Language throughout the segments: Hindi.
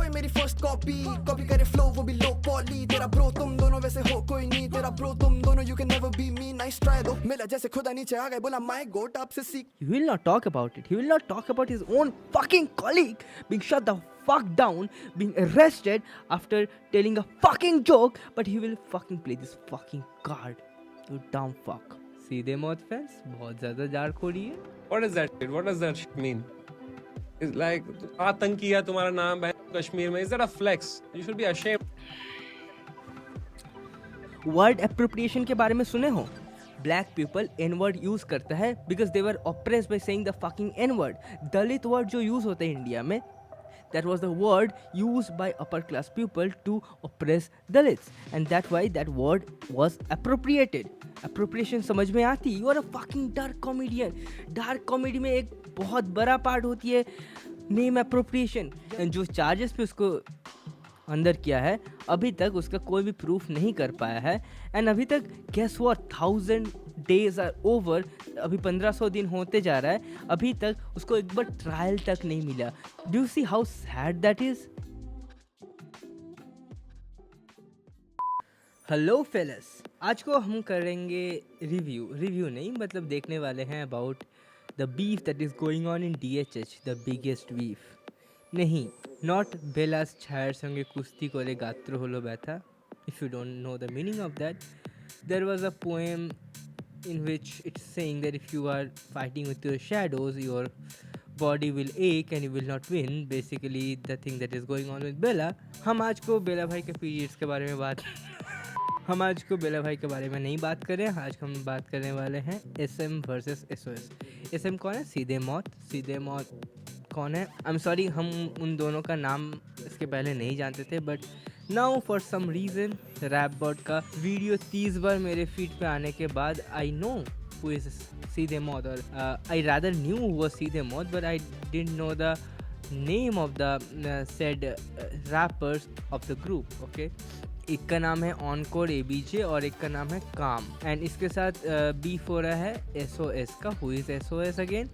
है मेरी फर्स्ट कॉपी कॉपी करे फ्लो वो भी लो पॉली तेरा ब्रो तुम दोनों वैसे हो कोई नहीं तेरा ब्रो तुम दोनों you can never be me nice try दो मिला जैसे खुदा नीचे आ गए बोला माय गॉड आपसे सीख He will not talk about it. He will not talk about his own fucking colleague being shut the fuck down, being arrested after telling a fucking joke, but he will fucking play this fucking card. You dumb fuck. सीधे मौत fans बहुत ज़्यादा जार खोरी है. What is that shit? What does that shit mean? It's like आतंकी है तुम्हारा नाम है कश्मीर में. Is that a flex? You should be ashamed. Word appropriation के बारे में सुने हो? Black people N-word use करता है because they were oppressed by saying the fucking N-word. Dalit word जो use होता है इंडिया में, that was the word used by upper class people to oppress Dalits, and that's why that word was appropriated. Appropriation समझ में आती? You are a fucking dark comedian. Dark comedy में एक बहुत बड़ा पार्ट होती है name appropriation. And जो charges पे उसको अंदर किया है अभी तक उसका कोई भी प्रूफ नहीं कर पाया है. एंड अभी तक guess what 1000 days are over. अभी 1500 दिन होते जा रहा है. अभी तक उसको एक बार ट्रायल तक नहीं मिला. Do you see how sad that is? Hello fellas, आज को हम करेंगे रिव्यू नहीं मतलब देखने वाले हैं about the beef that is going on in DHH, the biggest beef. नहीं, नॉट बेलास छायर संगे कुश्ती करे गात्र होलो बैठा. If you don't know the meaning of that, there was a poem in which it's saying that if you are fighting with your shadows, your body will ache and you will not win. Basically, the thing that is going on with Bella. हम आज को बेला भाई के पीरियड्स के बारे में हम आज को बेला भाई के बारे में नहीं बात कर रहे हैं. आज हम बात करने वाले हैं SM वर्सेस SOS. SM कौन है? सीधे मौत कौन है? आई एम सॉरी, हम उन दोनों का नाम इसके पहले नहीं जानते थे, but now for some reason rap bot का वीडियो 30 बार मेरे फीड पे आने के बाद आई नो हु इज सीधे मौत. और I rather knew who was सीधे मौत, but I didn't know the name of the said rappers of the group. Okay, एक का नाम है ऑनकोर ABJ और एक का नाम है काम. एंड इसके साथ बीफ हो रहा है SOS का. Who is SOS again?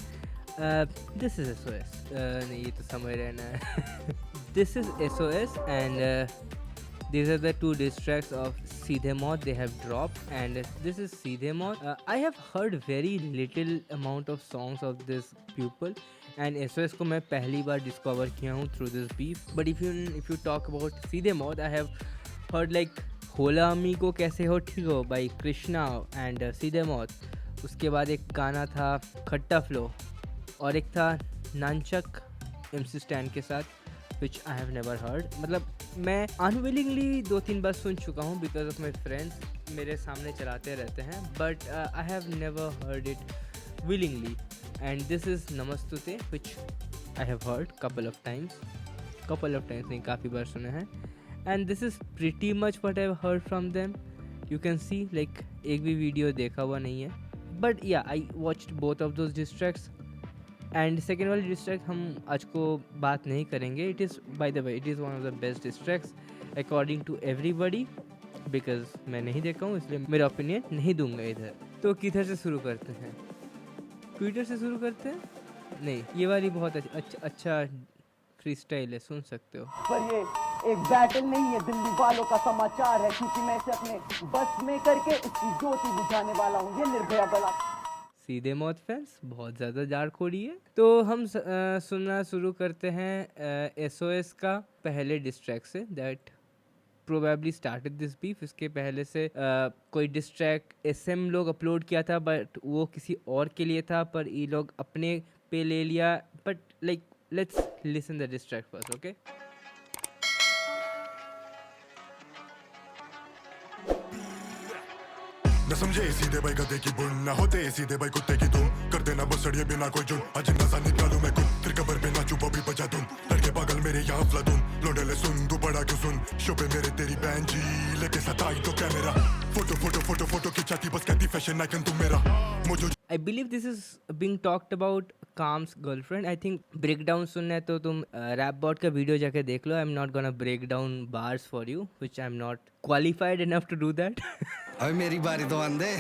This is SOS. नहीं, ये तो समझ रहना है. This is SOS and these are the two diss tracks of Seedhe Maut they have dropped, and this is Seedhe Maut. I have heard very little amount of songs of this people, and SOS को मैं पहली बार discover किया हूँ through this beef. But if you talk about Seedhe Maut, I have heard like होला अम्मी को कैसे हो ठीक हो by Krishna and Seedhe Maut. उसके बाद एक गाना था खट्टा फ्लो और एक था नानचक MC स्टैंड के साथ, विच आई हैव नेवर हर्ड. मतलब मैं अनविलिंगली 2-3 बार सुन चुका हूँ बिकॉज ऑफ माई फ्रेंड्स मेरे सामने चलाते रहते हैं, but I have never heard it willingly. And this is Namastute which I have heard couple of times नहीं, काफ़ी बार सुने हैं. And this is pretty much what I have heard from them. You can see like एक भी वीडियो देखा हुआ नहीं है, but yeah I watched both of those diss tracks. And second वाली डिस्ट्रैक्ट हम आज को बात नहीं करेंगे. It is by the way it is one of the best distracts according to everybody, because मैं नहीं देखा हूँ इसलिए मेरा ओपिनियन नहीं दूंगा इधर. तो किधर से शुरू करते हैं? ट्विटर से शुरू करते हैं? नहीं, ये वाली बहुत अच्छा फ्री स्टाइल है, सुन सकते हो. पर ये एक बैटल नहीं है, दिल्ली वालों का समाचार है, क्योंकि मैं इसे अपने बस में करके उसकी ज्योति बुझाने वाला हूँ. ये निर्भया बला. सीधे मौत फैंस बहुत ज़्यादा जार खोड़ी है. तो हम सुनना शुरू करते हैं SOS का पहले डिस्ट्रैक्ट से, that probably started this beef. इसके पहले से कोई डिस्ट्रैक्ट SM लोग अपलोड किया था, बट वो किसी और के लिए था, पर ये लोग अपने पे ले लिया. But like let's listen the distract first. Okay, न समझे सीधे भाई गधे की बुन न होते सीधे भाई कुत्ते की तुम कर देना बस सड़िए बिना कोई जुन. आज नजा निकालू मैं कुछ फिर कबर पे नाचू बॉबी बजा दूं. लड़के पागल मेरे यहाँ फ्ला दूं. लोडेले सुन तू बड़ा क्यों सुन. शो पे मेरे तेरी बहन जी लेके सताई तो कैमरा. फोटो खिंचाती बस कहती फैशन आइकन तू मेरा. मुझे I believe this is being talked about Kam's girlfriend. I think breakdown सुनना है तो तुम rap bot का वीडियो जाके देख लो. I'm not gonna break down bars for you, which I'm not qualified enough to do that. अभी मेरी बारी तो आंदे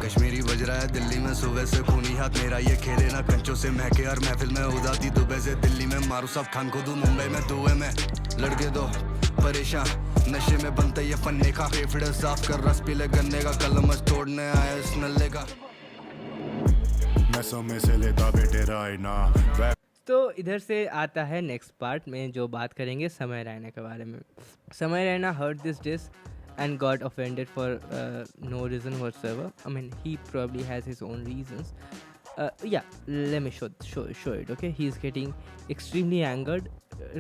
कश्मीरी बज रहा है दिल्ली में सुबह से, खूनी हाथ मेरा ये खेले ना कंचों से महके, और महफिल में उदाती दुबई से, दिल्ली में मारू सब खान को दूं, मुंबई में दुए में लड़के दो परेशान, नशे में बनता ये फन्ने का, फेफड़े साफ कर रस पीले गन्ने का, कलमस तोड़ने आया इस नल्ले का, मैं समय से लेता बेटे राय ना। तो इधर से आता है नेक्स्ट पार्ट में जो बात करेंगे समय रैना के बारे में। समय Raina heard this diss and got offended for no reason whatsoever. I mean, he probably has his own reasons. Yeah, let me show it. Okay, he's getting extremely angered.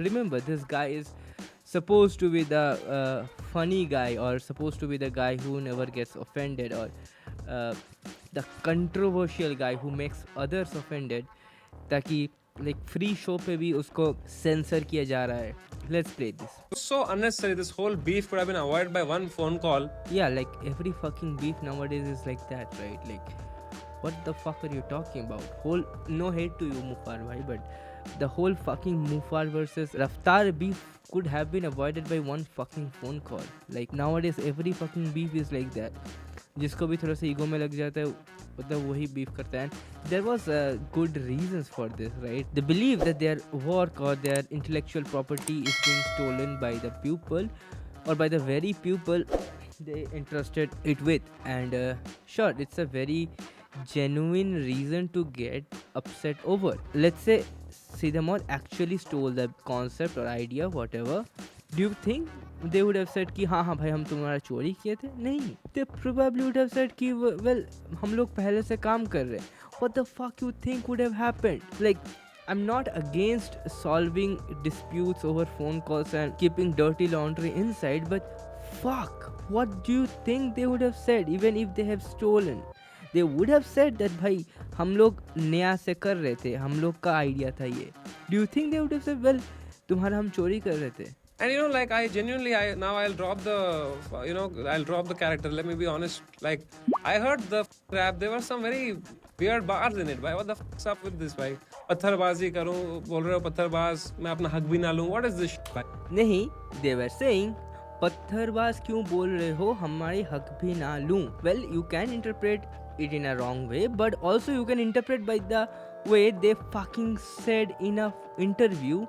Remember, this guy is supposed to be the funny guy, or supposed to be the guy who never gets offended, or the controversial guy who makes others offended, ताकि like free show पे भी उसको censor किया जा रहा है. Let's play this. So unnecessary. This whole beef could have been avoided by one phone call. Yeah, like every fucking beef nowadays is like that, right? Like, what the fuck are you talking about? No hate to you, Mufar bhai, but the whole fucking Mufar versus Raftar beef could have been avoided by one fucking phone call. Like nowadays every fucking beef is like that. जिसको भी थोड़ा सा ईगो में लग जाता है मतलब वही बीफ करता है. There was good reasons for this, right? They believe that their work or their intellectual property is being stolen by the pupil or by the very pupil they entrusted it with. And sure, it's a very genuine reason to get upset over. Let's say Sidamod actually stole the concept or idea, whatever. Do you think they would have said कि हाँ भाई हम तुम्हारा चोरी किए थे? नहीं. They probably would have said कि well हम लोग पहले से काम कर रहे हैं. What the fuck you think would have happened? Like, I'm not against solving disputes over phone calls and keeping dirty laundry inside, but fuck, what do you think they would have said even if they have stolen? They would have said that भाई हम लोग नया से कर रहे थे, हम लोग का आइडिया था ये. Do you think they would have said well तुम्हारा हम चोरी कर रहे थे? And you know, like I'll drop the character. Let me be honest. Like I heard the rap. There were some very weird bars in it. Bhai, what the fuck's up with this? Bhai, पत्थरबाजी करूँ, बोल रहे हो पत्थरबाज, मैं अपना हक भी ना लूँ. What is this shit, bhai? नहीं, they were saying पत्थरबाज क्यों बोल रहे हो, हमारे हक भी ना लूँ. Well, you can interpret it in a wrong way, but also you can interpret by the way they fucking said in a interview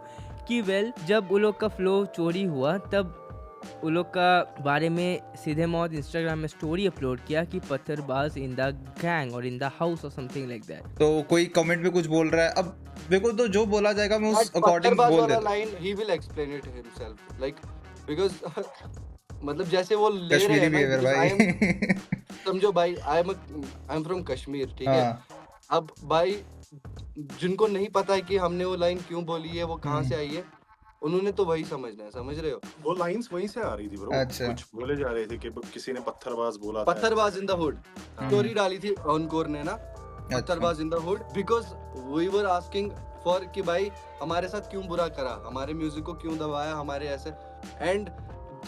कि वेल जब वो लोग का फ्लो चोरी हुआ तब वो लोग का बारे में सीधे मौत इंस्टाग्राम में स्टोरी अपलोड किया कि पत्थरबाज इन द गैंग और इन द हाउस और समथिंग लाइक दैट. तो कोई कमेंट में कुछ बोल रहा है, अब मेरे को तो जो बोला जाएगा मैं उस अकॉर्डिंग बोल देता हूं. Line he will explain it himself, like because मतलब जैसे वो ले रहे हैं भाई, समझो भाई आई एम फ्रॉम कश्मीर, ठीक है. अब भाई जिनको नहीं पता है कि हमने वो लाइन क्यों बोली है, वो कहाँ से आई है, उन्होंने तो वही समझना है, समझ रहे हो. वो लाइंस वहीं से आ रही थी ब्रो. अच्छा. कुछ बोले जा रहे थे कि किसी ने पत्थरबाज बोला था, पत्थरबाज इन द हुड स्टोरी डाली थी ऑनकोर ने ना, पत्थरबाज in the hood, because we were asking for कि भाई हमारे साथ क्यों बुरा करा, हमारे म्यूजिक को क्यों दबाया, हमारे ऐसे. एंड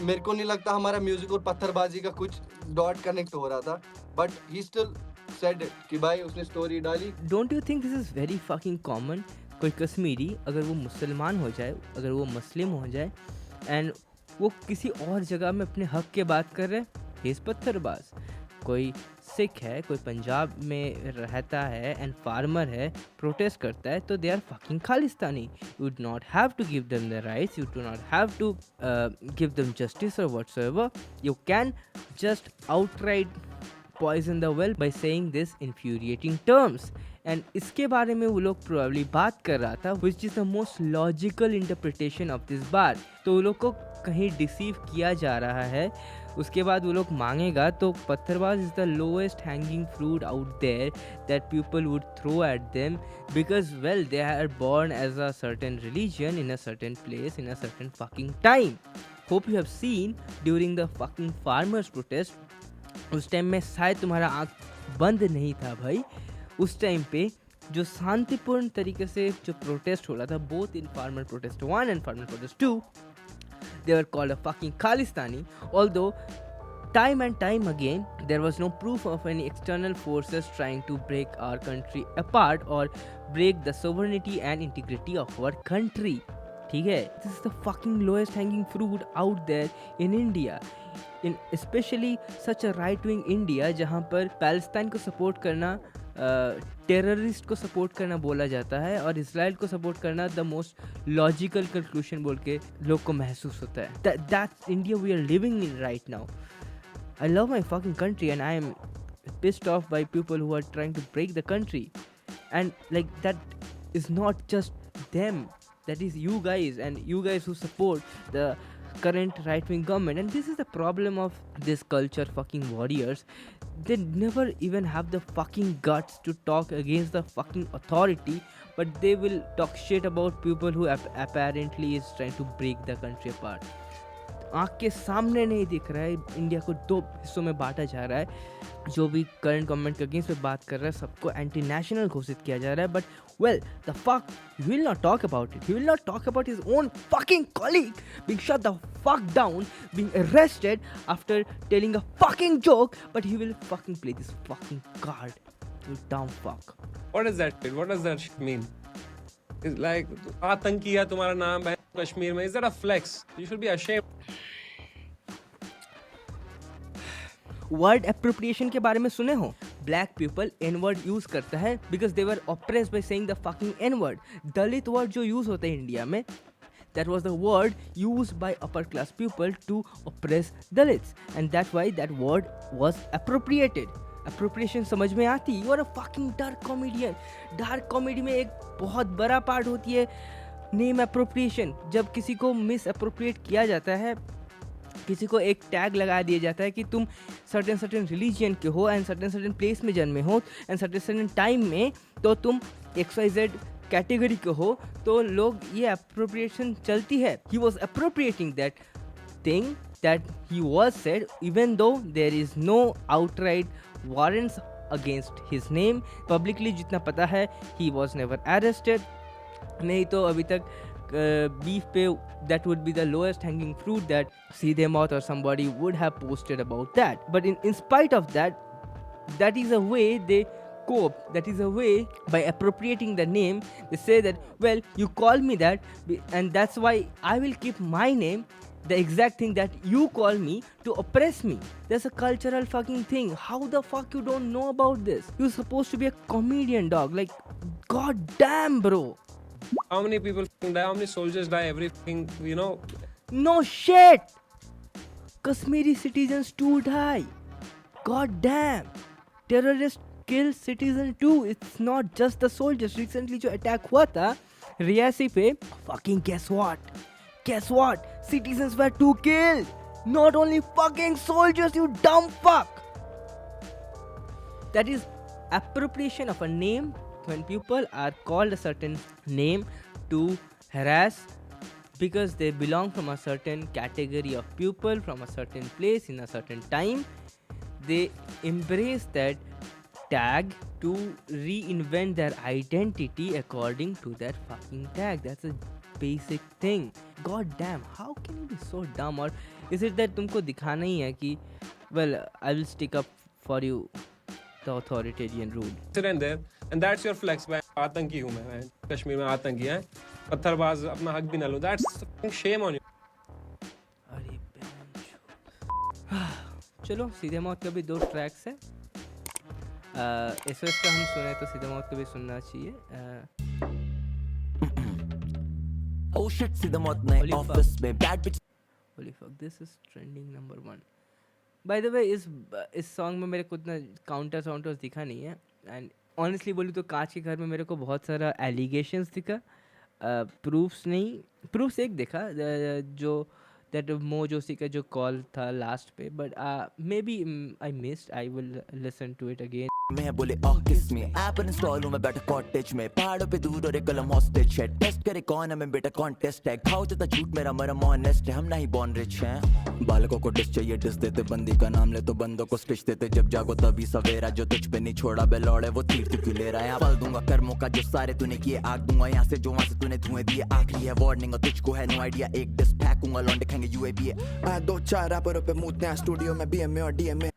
मेरे को नहीं लगता हमारा म्यूजिक और पत्थरबाजी का कुछ डॉट कनेक्ट हो रहा था, but he still said it कि भाई उसने स्टोरी डाली. Don't you think this is very fucking common? कोई कश्मीरी अगर वो मुसलमान हो जाए, अगर वो मुस्लिम हो जाए एंड वो किसी और जगह में अपने हक के बात कर रहे हैं, he is पत्थरबाज. कोई सिख है, कोई पंजाब में रहता है एंड फार्मर है, प्रोटेस्ट करता है, तो they are fucking Khalistani. You do not have to give them the rights, you do not have to give them justice और whatsoever. You can just outright poison the well by saying this infuriating terms. And इसके बारे में वो लोग probably बात कर रहा था, which is the most logical interpretation of this bar. तो वो लोग को कहीं deceive किया जा रहा है. उसके बाद वो लोग मांगेगा तो पत्थरबाज is the lowest hanging fruit out there that people would throw at them because well they are born as a certain religion in a certain place in a certain fucking time. Hope you have seen during the fucking farmers protest, उस टाइम में शायद तुम्हारा आँख बंद नहीं था भाई. उस टाइम पे जो शांतिपूर्ण तरीके से जो प्रोटेस्ट हो रहा था, both in farmer protest 1 and farmer protest 2, they were called a fucking Khalistani, although time and time again there was no proof of any external forces trying to break our country apart or break the sovereignty and integrity of our country. ठीक है, this is the fucking lowest hanging fruit out there in India, in especially such a right wing India जहाँ पर पैलेस्टाइन को सपोर्ट करना टेररिस्ट को सपोर्ट करना बोला जाता है और इसराइल को सपोर्ट करना द मोस्ट लॉजिकल कंक्लूजन बोल के लोग को महसूस होता है. That's India we are living in right now. I love my fucking country and I am pissed off by people who are trying to break the country. And like that is not just them, that is you guys and you guys who support the current right wing government. And this is the problem of this culture fucking warriors. They never even have the fucking guts to talk against the fucking authority, but they will talk shit about people who apparently is trying to break the country apart. आँख के सामने नहीं दिख रहा है, इंडिया को दो हिस्सों में बांटा जा रहा है. जो भी करंट गवर्नमेंट के अगेंस्ट में बात कर रहा है सबको एंटी नेशनल घोषित किया जा रहा है. But well the fuck he will not talk about it. He will not talk about his own fucking colleague being shut the fuck down, being arrested after telling a fucking joke, but he will fucking play this fucking card. You डम fuck. What is that shit? What does that shit mean? It's like आतंकी है तुम्हारा नाम है कश्मीर में. Is that a flex? You should be ashamed. Word appropriation के बारे में सुने हो? Black people N word use करता है because they were oppressed by saying the fucking N word. Dalit word जो यूज होता है इंडिया में, that was the word used by upper class people to oppress Dalits, and that's why that word was appropriated. Appropriation समझ में आती? You are a fucking dark comedian. Dark comedy में एक बहुत बड़ा पार्ट होती है नेम appropriation. जब किसी को मिस अप्रोप्रिएट किया जाता है, किसी को एक टैग लगा दिया जाता है कि तुम सर्टेन रिलीजियन के हो एंड सर्टेन प्लेस में जन्मे हो एंड सर्टेन टाइम में तो तुम XYZ कैटेगरी के हो, तो लोग ये अप्रोप्रिएशन चलती है. He was appropriating that thing that he was said even though there is no outright warrants against his name. Publicly जितना पता है ही वॉज नेवर अरेस्टेड. नहीं तो अभी तक beef पे that would be the lowest hanging fruit that Seedhe Maut or somebody would have posted about that. But in spite of that, that is a way they cope. That is a way, by appropriating the name, they say that, well, you call me that and that's why I will keep my name, the exact thing that you call me, to oppress me. That's a cultural fucking thing. How the fuck you don't know about this? You're supposed to be a comedian, dog. Like, god damn, bro. How many people die? How many soldiers die? Everything, you know. No shit. Kashmiri citizens too die. God damn. Terrorists kill citizens too. It's not just the soldiers. Recently जो attack हुआ था रियासी पे, fucking guess what? Guess what? Citizens were too killed. Not only fucking soldiers, you dumb fuck. That is appropriation of a name. When people are called a certain name to harass because they belong from a certain category of people from a certain place in a certain time, they embrace that tag to reinvent their identity according to that fucking tag. That's a basic thing. God damn, how can you be so dumb? Or is it that तुमको दिखाना ही है कि well, I will stick up for you, the authoritarian rule. Sit in there and that's your flex. मैं आतंकी हूँ मैं कश्मीर में आतंकी है, पत्थरबाज, अपना हक भी ना लूँ. That's shame on you. अरे चलो सीधे मौत के भी 2 ट्रैक्स है. SOS का हम सुने तो सीधे मौत को भी सुनना चाहिए. Oh shit, सीधे मौत नए ऑफिस में bad bitch. Holy fuck, this is trending number 1. By the way, इस सॉन्ग में मेरे को इतना काउंटर्स दिखा नहीं है. एंड ऑनेस्टली बोलूँ तो कांच के घर में मेरे को बहुत सारा एलिगेशंस दिखा, प्रूफ्स नहीं. प्रूफ्स एक देखा जो दैट मो जोशी का जो कॉल था लास्ट पे, but maybe I missed. I will listen to it again. मैं बोले किस में ऐप इंस्टॉल हूं मैं बैठा कॉटेज में, पहाड़ों पे दूर और एक कलम हॉस्टेज है. टेस्ट करे कौन है मैं बेटा कॉन्टेस्ट है. खाओ तो झूठ मेरा मरम ऑनेस्ट है. हम नहीं बॉर्न रिच हैं. बालकों को डिस चाहिए डिस देते, बंदी का नाम ले तो बंदों को स्टिच देते. जब जागो तभी सवेरा, जो तुझ पे नहीं छोड़ा बेलौड़े वो तीर तू क्यों ले रहा है. फल दूंगा कर्मों का जो सारे तूने किए, आग दूंगा यहाँ से जो वहाँ से तूने धुएं दिए. आखिरी है वार्निंग और तुझको है नो आइडिया. एक डिस फेंकूंगा लौंडे खाएंगे UAP. 2-4 रैपरों पे मूतने हैं स्टूडियो में BMA और DMA.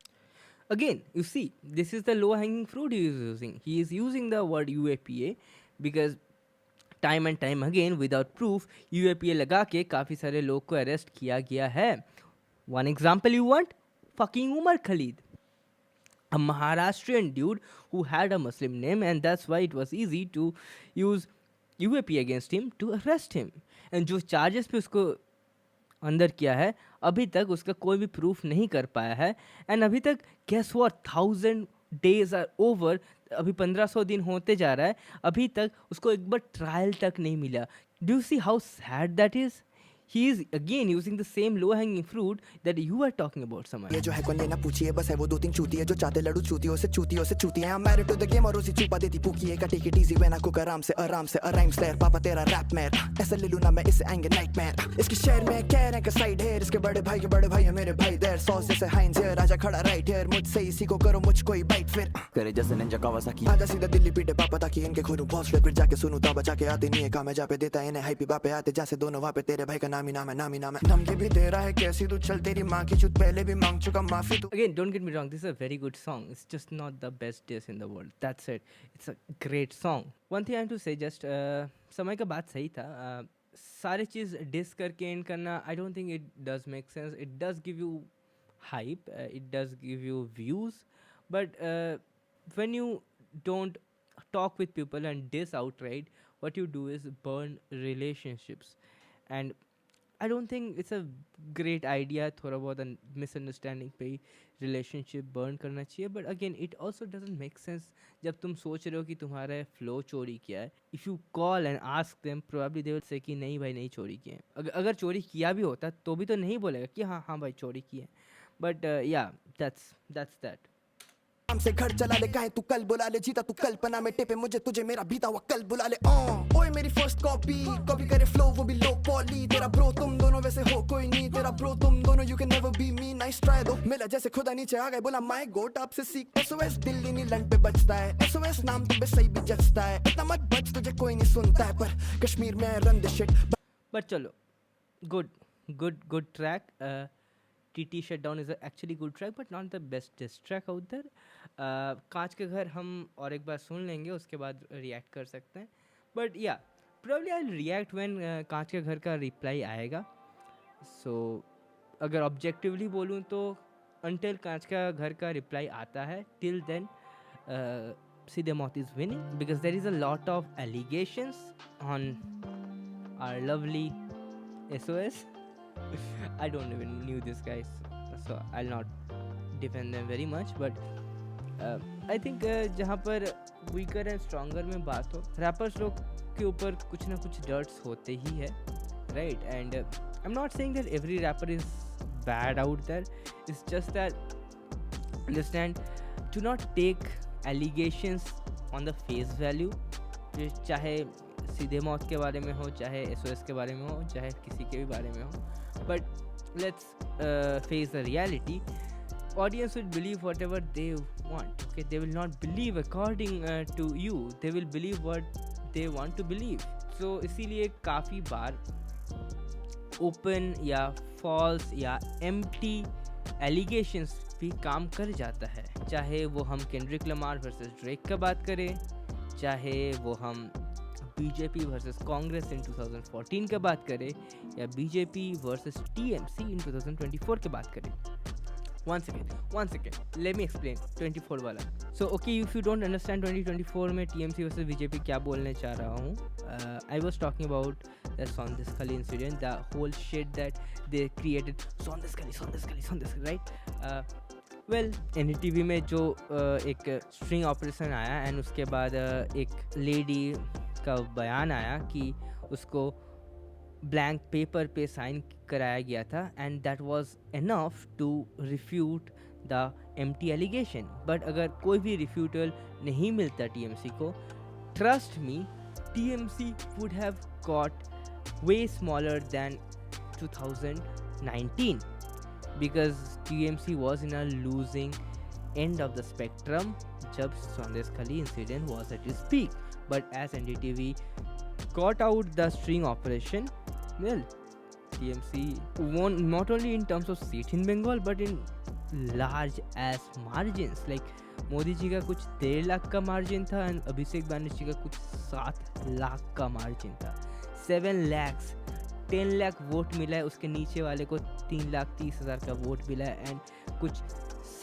Again, you see, this is the low hanging fruit he is using. He is using the word UAPA because time and time again without proof UAPA लगा के काफ़ी सारे लोग को अरेस्ट किया गया है. One example you want? Fucking Umar Khalid, a Maharashtrian dude who had a Muslim name, and that's why it was easy to use UAP against him to arrest him. And जो charges पे उसको अंदर किया है, अभी तक उसका कोई भी प्रूफ नहीं कर पाया है. एंड अभी तक guess what, 1000 days are over, अभी 1500 दिन होते जा रहा है, अभी तक उसको एक बार ट्रायल तक नहीं मिला. Do you see how sad that is? He is again using the same low hanging fruit that you are talking about, Samay. ये जो है कौन लेना पूछिए, बस है वो 2-3 चूतिए जो चाहते लड़ू चूतियों से चूतिए. I'm married to the game और उसी चुपा देती पुकी का take it easy when I cook आराम से a rhyme stare. पापा तेरा रैप मैर, ऐसा ले लूँ ना मैं इससे आएंगे नाइटमेयर. इसके शहर में कह रहे हैं कि साइड है, इसके बड़े भाई है मेरे भाई देर. सॉस जैसे हाइंज है, राजा खड़ा राइट है, मुझसे इसी को करो मुझको ही बाइट फिर. करे जैसे निंजा कावासाकी, आजा सीधा दिल्ली पीटे पापा ताकि इनके खून पहुंच ले, फिर जाके सुनूं ताबा जाके आते नहीं है काम है, जा पे देता है इन्हें हाइपी बापे आते जैसे दोनों वहाँ पे तेरे भाई का नाम ही नाम है. धमकी भी दे रहा है कैसी तू, चल तेरी माँ की चुत पहले भी मांग चुका माफी तू. Again, don't get me wrong, this is a very good song. It's just not the best diss in the world. That's it. It's a great song. One thing I have to say, just समय का बात सही था. सारे चीज़ डिस करके एंड करना, I don't think it does make sense. It does give you hype. It does give you views. But when you don't talk with people and diss outright, what you do is burn relationships. And I don't think it's a great idea. थोड़ा बहुत मिसअंडरस्टैंडिंग पे ही रिलेशनशिप बर्न करना चाहिए. But again it also doesn't make sense जब तुम सोच रहे हो कि तुम्हारा फ्लो चोरी किया है. If you call and ask them, probably they will say कि नहीं भाई नहीं चोरी किए. अगर चोरी किया भी होता तो भी तो नहीं बोलेगा कि हाँ भाई चोरी की है. बट या दैट्स दैट. हमसे घर चला ले, काहे तू कल बुला ले, जीता तू कल्पना में टेपे मुझे तुझे मेरा बीता हुआ कल बुला ले. ओए मेरी फर्स्ट कॉपी करे फ्लो वो भी लो पॉली. तेरा ब्रो तुम दोनों वैसे हो कोई नहीं, तेरा ब्रो तुम दोनों you can never be me. Nice try दो मिला जैसे खुदा नीचे आ गए, बोला माय गॉड आपसे सीख. SOS दिल्ली नी लंड पे बचता है, SOS नाम तुम पे सही भी जचता है. इतना मत बच तुझे कोई नहीं सुनता है, पर कश्मीर में रन द शिट. बट चलो, good track. TT Shutdown is actually good track, but not the best diss track out there. कांच के घर हम और एक बार सुन लेंगे, उसके बाद रिएक्ट कर सकते हैं. बट या probably I'll react when कांच के घर का रिप्लाई आएगा. सो अगर ऑब्जेक्टिवली बोलूँ तो until कांच का घर का रिप्लाई आता है, till then सीधे मौत is winning, because there is a lot of allegations on our lovely SOS. I don't even knew these guys, so I'll not defend them very much. But I think जहाँ पर weaker and stronger में बात हो, rappers लोग के ऊपर कुछ ना कुछ dirts होते ही है, right? And I'm not saying that every rapper is bad out there. It's just that understand, do not take allegations on the face value. चाहे सीधे मौत के बारे में हो, चाहे SOS के बारे में हो, चाहे किसी के भी बारे में हो. But let's face the reality. Audience will believe whatever they want. Okay, they will not believe according to you. They will believe what they want to believe. So इसीलिए काफ़ी बार open या false या empty allegations भी काम कर जाता है. चाहे वो हम Kendrick Lamar versus Drake का बात करें, चाहे वो हम बीजेपी वर्सेस कांग्रेस इन 2014 के बात करें, या बीजेपी वर्सेस टीएमसी इन 2024 के बात करें. One second, let me explain 24 वाला. So okay, if you don't understand 2024 में TMC versus BJP क्या बोलने चाह रहा हूँ, I was talking about the Sandesh Khali incident, the whole shit that they created. Sandesh Khali, right? Well, NDTV में जो एक स्ट्रिंग ऑपरेशन आया एंड उसके बाद एक लेडी का बयान आया कि उसको ब्लैंक पेपर पे साइन कराया गया था, and that was enough to refute the empty allegation. But अगर कोई भी रिफ्यूटल नहीं मिलता टीएमसी को, trust me, TMC would have got way smaller than 2019, because TMC was in a losing end of the spectrum जब Sandeshkhali incident was at its peak. But as NDTV got out the string operation, well, TMC won not only in terms of seat in Bengal but in large as margins. Like Modi ji का कुछ 1.5 लाख का मार्जिन था एंड अभिषेक बैनर्जी का कुछ 7 लाख का मार्जिन था. 7 lakhs, 10 लाख वोट मिला है, उसके नीचे वाले को 3,30,000 का वोट मिला है एंड कुछ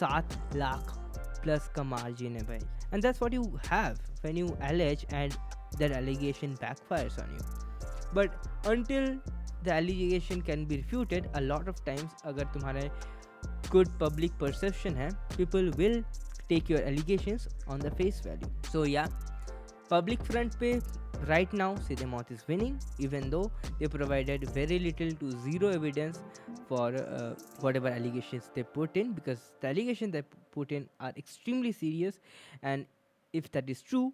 7 लाख प्लस का मार्जिन है भाई. And that's what you have when you allege and that allegation backfires on you. But until the allegation can be refuted, a lot of times अगर तुम्हारा good public perception है, people will take your allegations on the face value. So yeah, public front पे right now सीधे मौत is winning, even though they provided very little to zero evidence for whatever allegations they put in, because the allegations they put in are extremely serious. And if that is true,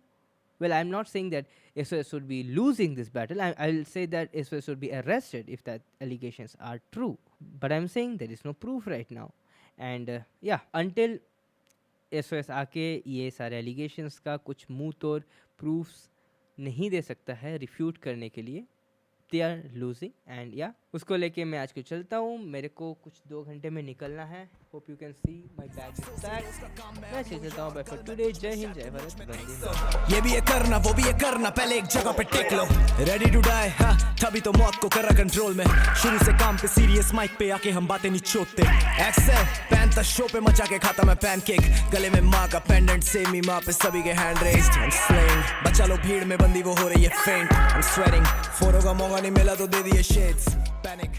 well, I'm not saying that SOS would be losing this battle. I'll say that SOS would be arrested if that allegations are true. But I'm saying there is no proof right now. And yeah, until SOS आके ये सारे allegations का कुछ मुंह तोड़ proofs नहीं दे सकता है रिफ्यूट करने के लिए, they are losing. And yeah, उसको लेके मैं आज को चलता हूँ, मेरे को कुछ 2 घंटे में निकलना है. Hope you can see my bag is packed. मैं चलता हूँ बाय फॉर टुडे. जय हिंद, जय भारत, वंदे मातरम. ये भी ये करना वो भी ये करना, पहले एक जगह पे टेक लो. रेडी टू डाई, हाँ तभी तो मौत को करा कंट्रोल में. शुरू से काम पे सीरियस, माइक पे आके हम बातें नहीं छोड़ते. एक्सेल पैंता शो पे मचा के खाता मैं पैनकेक. गले में माँ का पेंडेंट, सेमी माँ पे सभी के हैंड रेज्ड. I'm slaying, बचा लो भीड़ में बंदी वो हो रही है फेंट. I'm sweating, फोरों का मौका नहीं मिला तो दे दिए शेड्स. पैनिक